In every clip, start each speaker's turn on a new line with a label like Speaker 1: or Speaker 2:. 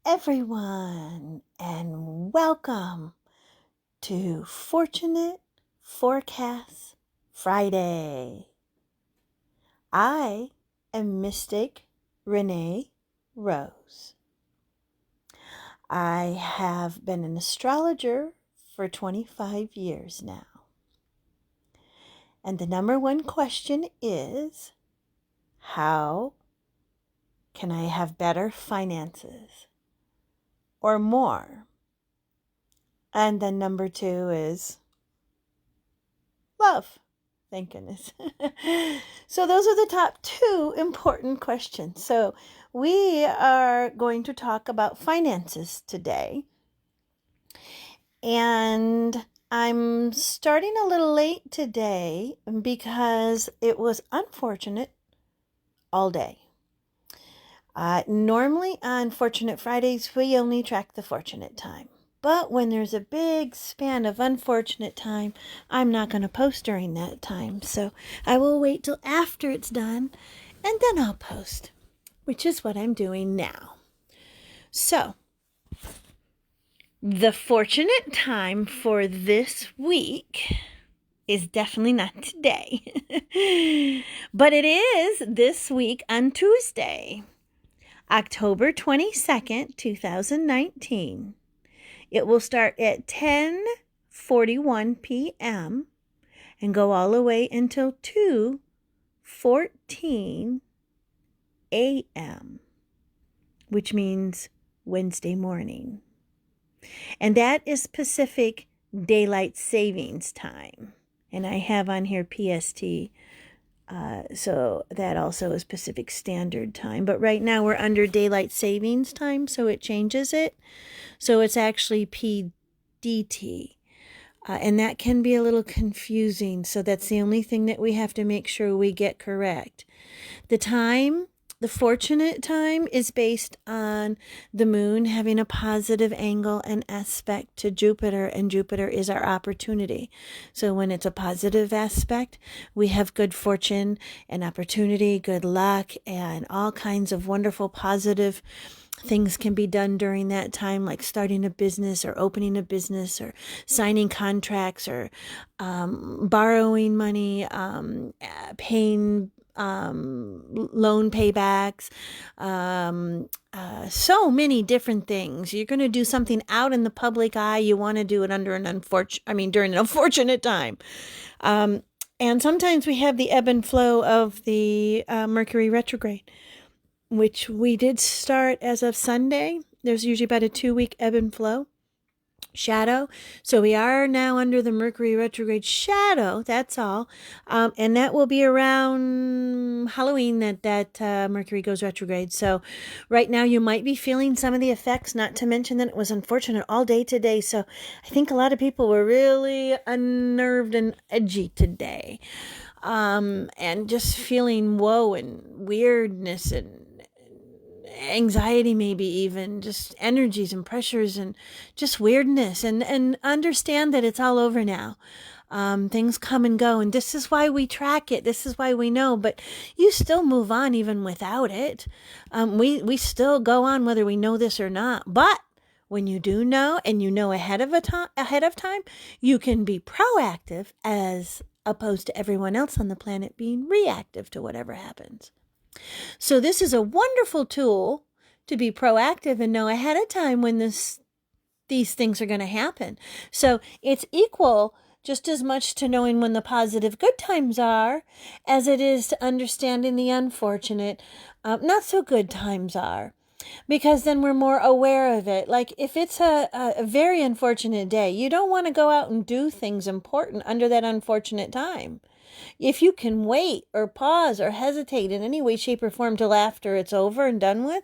Speaker 1: everyone, and welcome to Fortunate Forecast Friday. I am Mystc Rose. I have been an astrologer for 25 years now. And the number one question is, how can I have better finances or more? And then number two is love. Thank goodness. So those are the top two important questions. So we are going to talk about finances today. And I'm starting a little late today because it was unfortunate all day. Normally on Fortunate Fridays, we only track the fortunate time. But when there's a big span of unfortunate time, I'm not going to post during that time. So I will wait till after it's done, and then I'll post, which is what I'm doing now. So the fortunate time for this week is definitely not today. But it is this week on Tuesday, October 22nd, 2019. It will start at 10:41 p.m. and go all the way until 2:14 a.m., which means Wednesday morning. And that is Pacific Daylight Savings Time. And I have on here PST, so that also is Pacific Standard Time. But right now we're under Daylight Savings Time, so it changes it. So it's actually PDT. And that can be a little confusing. So that's the only thing that we have to make sure we get correct. The fortunate time is based on the moon having a positive angle and aspect to Jupiter, and Jupiter is our opportunity. So when it's a positive aspect, we have good fortune and opportunity, good luck, and all kinds of wonderful positive things can be done during that time, like starting a business or opening a business or signing contracts or borrowing money, paying loan paybacks, so many different things. You're going to do something out in the public eye. You want to do it under during an unfortunate time. And sometimes we have the ebb and flow of the Mercury retrograde, which we did start as of Sunday. There's usually about a 2-week ebb and flow shadow. So we are now under the Mercury retrograde shadow. That's all. And that will be around Halloween that Mercury goes retrograde. So right now you might be feeling some of the effects, not to mention that it was unfortunate all day today. So I think a lot of people were really unnerved and edgy today. And just feeling woe and weirdness and anxiety, maybe even just energies and pressures and just weirdness, and understand that it's all over now. Things come and go, and this is why we track it. This is why we know, but you still move on even without it. We still go on whether we know this or not. But when you do know, and you know ahead of time, you can be proactive as opposed to everyone else on the planet being reactive to whatever happens. So this is a wonderful tool to be proactive and know ahead of time when these things are going to happen. So it's equal just as much to knowing when the positive good times are as it is to understanding the unfortunate not so good times are. Because then we're more aware of it. Like if it's a very unfortunate day, you don't want to go out and do things important under that unfortunate time. If you can wait or pause or hesitate in any way, shape, or form till after it's over and done with,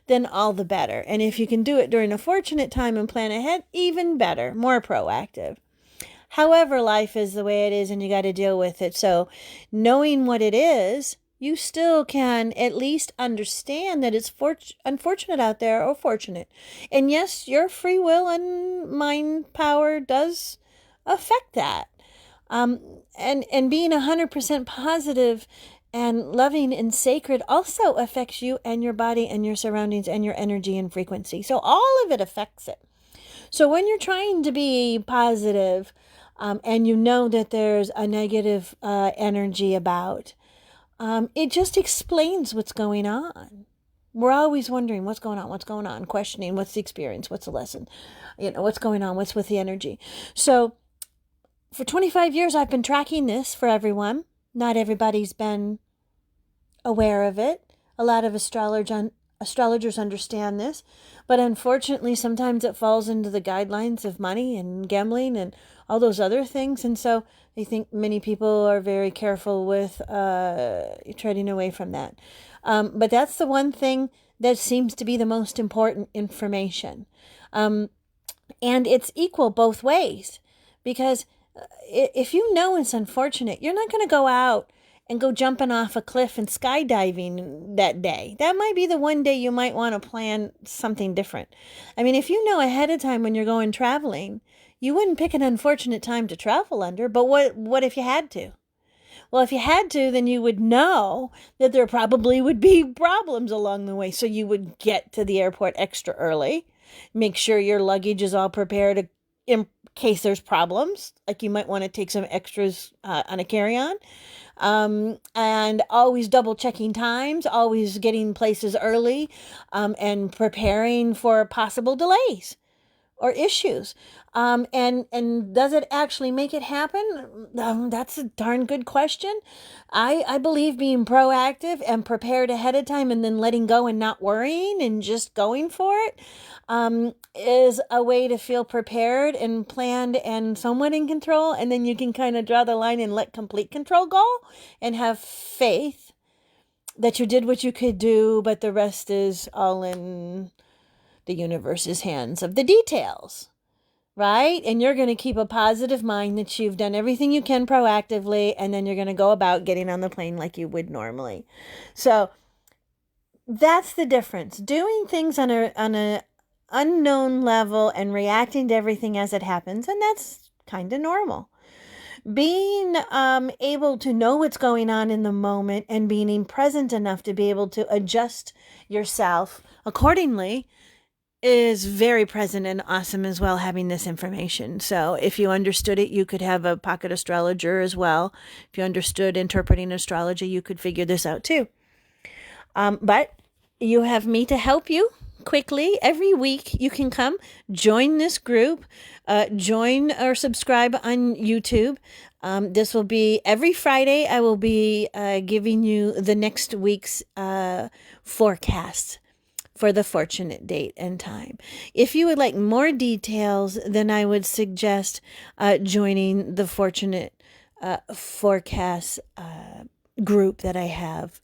Speaker 1: then all the better. And if you can do it during a fortunate time and plan ahead, even better, more proactive. However, life is the way it is and you got to deal with it. So knowing what it is, you still can at least understand that it's unfortunate out there or fortunate. And yes, your free will and mind power does affect that. And being 100% positive And loving and sacred also affects you and your body and your surroundings and your energy and frequency. So all of it affects it. So when you're trying to be positive, and you know that there's a negative energy about, it just explains what's going on. We're always wondering what's going on, questioning what's the experience, what's the lesson, what's going on, what's with the energy. So for 25 years, I've been tracking this for everyone. Not everybody's been aware of it. A lot of astrologers understand this, but unfortunately, sometimes it falls into the guidelines of money and gambling and all those other things. And so I think many people are very careful with treading away from that. But that's the one thing that seems to be the most important information. And it's equal both ways, because if you know it's unfortunate, you're not going to go out and go jumping off a cliff and skydiving that day. That might be the one day you might want to plan something different. I mean, if you know ahead of time when you're going traveling, you wouldn't pick an unfortunate time to travel under, but what if you had to? Well, if you had to, then you would know that there probably would be problems along the way. So you would get to the airport extra early, make sure your luggage is all prepared in case there's problems. Like you might want to take some extras on a carry-on. And always double checking times, always getting places early, and preparing for possible delays or issues. And does it actually make it happen? That's a darn good question. I believe being proactive and prepared ahead of time and then letting go and not worrying and just going for it, is a way to feel prepared and planned and somewhat in control. And then you can kind of draw the line and let complete control go and have faith that you did what you could do, but the rest is all in the universe's hands of the details, right? And you're going to keep a positive mind that you've done everything you can proactively, and then you're going to go about getting on the plane like you would normally. So that's the difference. Doing things on a unknown level and reacting to everything as it happens, and that's kind of normal. Being able to know what's going on in the moment and being present enough to be able to adjust yourself accordingly is very present and awesome as well, having this information. So if you understood it, you could have a pocket astrologer as well. If you understood interpreting astrology, you could figure this out too. But you have me to help you quickly. Every week you can come join this group, join or subscribe on YouTube. This will be every Friday. I will be giving you the next week's forecast for the fortunate date and time. If you would like more details, then I would suggest joining the fortunate forecast group that I have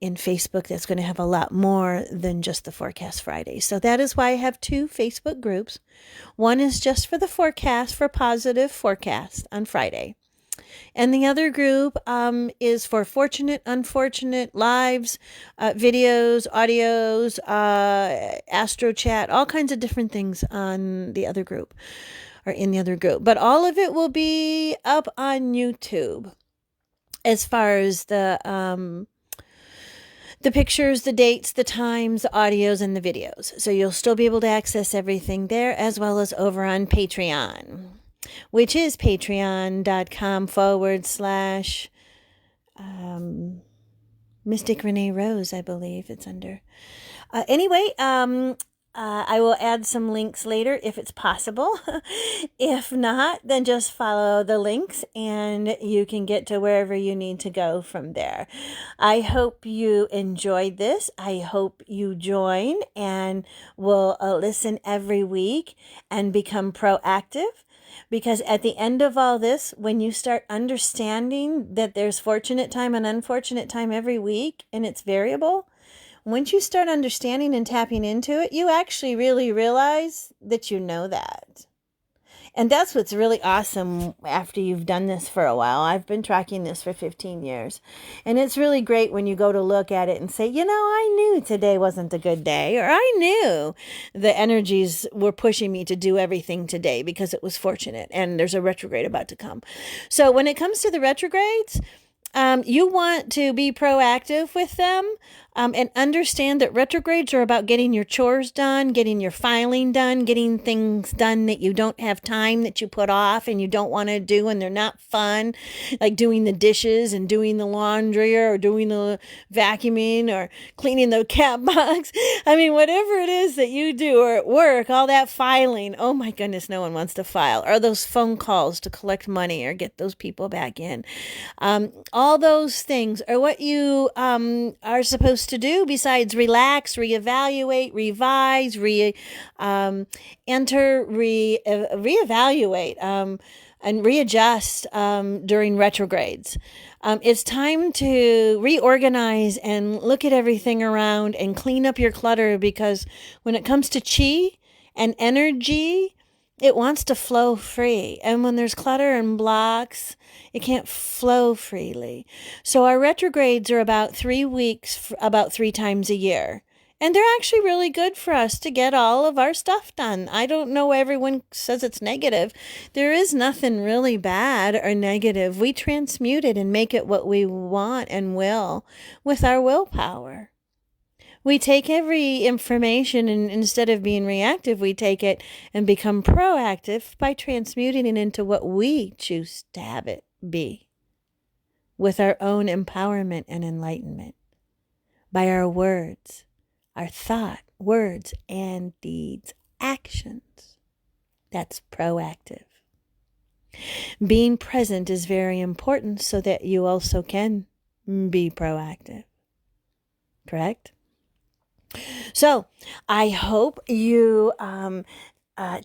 Speaker 1: in Facebook. That's going to have a lot more than just the Forecast Friday. So that is why I have two Facebook groups. One is just for the forecast, for positive forecast on Friday. And the other group is for fortunate, unfortunate, lives, videos, audios, astro chat, all kinds of different things on the other group or in the other group. But all of it will be up on YouTube as far as the pictures, the dates, the times, the audios, and the videos. So you'll still be able to access everything there, as well as over on Patreon, which is patreon.com/mysticreneerose, I believe it's under. Anyway, I will add some links later if it's possible. If not, then just follow the links and you can get to wherever you need to go from there. I hope you enjoyed this. I hope you join and will listen every week and become proactive. Because at the end of all this, when you start understanding that there's fortunate time and unfortunate time every week and it's variable, once you start understanding and tapping into it, you actually really realize that you know that. And that's what's really awesome after you've done this for a while. I've been tracking this for 15 years. And it's really great when you go to look at it and say, I knew today wasn't a good day, or I knew the energies were pushing me to do everything today because it was fortunate and there's a retrograde about to come. So when it comes to the retrogrades, You want to be proactive with them, and understand that retrogrades are about getting your chores done, getting your filing done, getting things done that you don't have time, that you put off and you don't want to do and they're not fun, like doing the dishes and doing the laundry or doing the vacuuming or cleaning the cat box. I mean, whatever it is that you do, or at work, all that filing. Oh my goodness, no one wants to file. Or those phone calls to collect money or get those people back in. All those things are what you are supposed to do besides relax, reevaluate, revise, reevaluate, and readjust during retrogrades. It's time to reorganize and look at everything around and clean up your clutter, because when it comes to chi and energy, it wants to flow free. And when there's clutter and blocks, it can't flow freely. So our retrogrades are about 3 weeks, about 3 times a year. And they're actually really good for us to get all of our stuff done. I don't know, everyone says it's negative. There is nothing really bad or negative. We transmute it and make it what we want and will with our willpower. We take every information, and instead of being reactive, we take it and become proactive by transmuting it into what we choose to have it be, with our own empowerment and enlightenment, by our words, our thought, words, and deeds, actions. That's proactive. Being present is very important so that you also can be proactive. Correct? So I hope you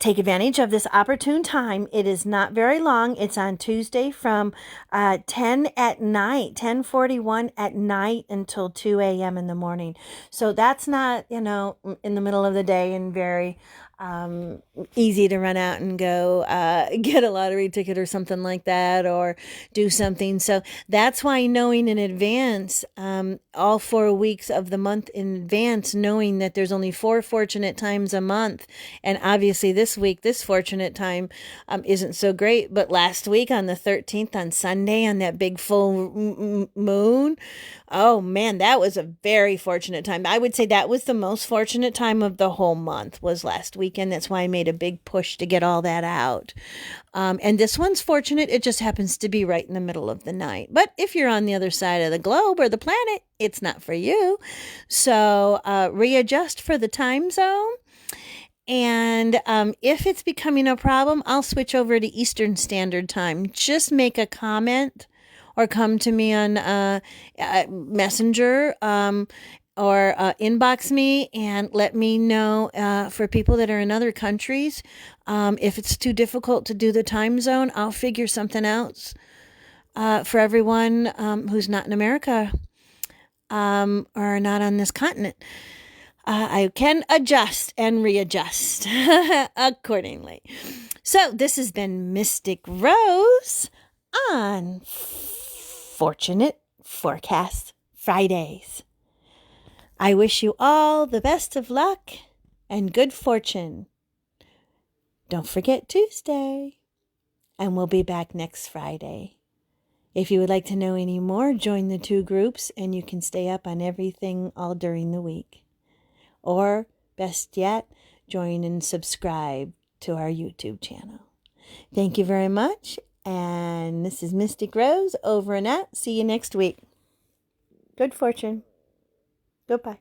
Speaker 1: take advantage of this opportune time. It is not very long. It's on Tuesday from 10 at night, 10:41 at night until 2 a.m. in the morning. So that's not, in the middle of the day and very easy to run out and go get a lottery ticket or something like that, or do something. So that's why knowing in advance, all 4 weeks of the month in advance, knowing that there's only 4 fortunate times a month. And obviously this week, this fortunate time isn't so great. But last week on the 13th, on Sunday, on that big full moon, oh man, that was a very fortunate time. I would say that was the most fortunate time of the whole month, was last weekend. That's why I made a big push to get all that out. And this one's fortunate. It just happens to be right in the middle of the night. But if you're on the other side of the globe or the planet, it's not for you. So readjust for the time zone. And if it's becoming a problem, I'll switch over to Eastern Standard Time. Just make a comment or come to me on Messenger, or inbox me and let me know, for people that are in other countries. If it's too difficult to do the time zone, I'll figure something else for everyone who's not in America, or not on this continent. I can adjust and readjust accordingly. So this has been Mystc Rose on Fortunate Forecast Fridays. I wish you all the best of luck and good fortune. Don't forget Tuesday, and we'll be back next Friday. If you would like to know any more, join the 2 groups and you can stay up on everything all during the week. Or, best yet, join and subscribe to our YouTube channel. Thank you very much. And this is Mystc Rose, over and out. See you next week. Good fortune. Goodbye.